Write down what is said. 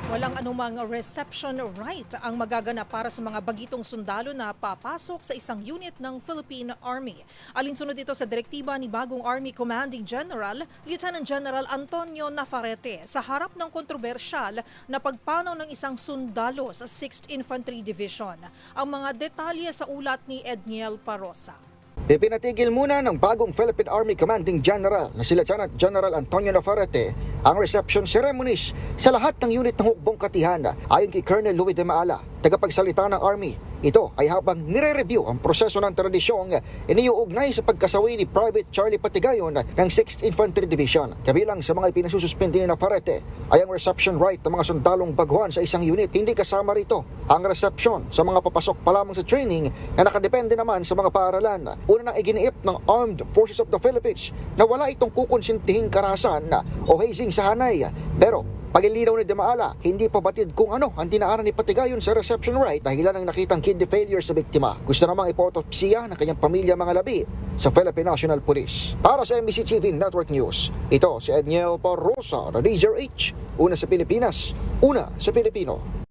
Walang anumang reception right ang magaganap para sa mga bagitong sundalo na papasok sa isang unit ng Philippine Army. Alinsunod ito sa direktiba ni bagong Army Commanding General, Lieutenant General Antonio Navarrete sa harap ng kontrobersyal na pagpanaw ng isang sundalo sa 6th Infantry Division. Ang mga detalye sa ulat ni Edniel Parosa. Ipinatigil muna ng bagong Philippine Army Commanding General na si Lieutenant General Antonio Navarrete ang reception ceremonies sa lahat ng unit ng hukbong katihan ayon kay Colonel Louis de Maala, tagapagsalita ng Army. Ito ay habang nire-review ang proseso ng tradisyong iniuugnay sa pagkasawi ni Private Charlie Patigayon ng 6th Infantry Division. Kabilang sa mga ipinasususpindi ni Navarrete ay ang reception right ng mga sundalong baguhan sa isang unit. Hindi kasama rito ang reception sa mga papasok pa lamang sa training na nakadepende naman sa mga paaralan. Una nang iginiip ng Armed Forces of the Philippines na wala itong kukonsintihing karahasan o hazing sa hanay. Pero pagilinaw ni De Maala, hindi pa batid kung ano ang dinaanan ni Patigayon sa reception right dahilan ng nakitang kidney failure sa biktima. Gusto namang ipotopsiya ng kanyang pamilya mga labi sa Philippine National Police. Para sa MBC TV Network News, ito si Edniel Parosa na DZRH. Una sa Pilipinas, una sa Pilipino.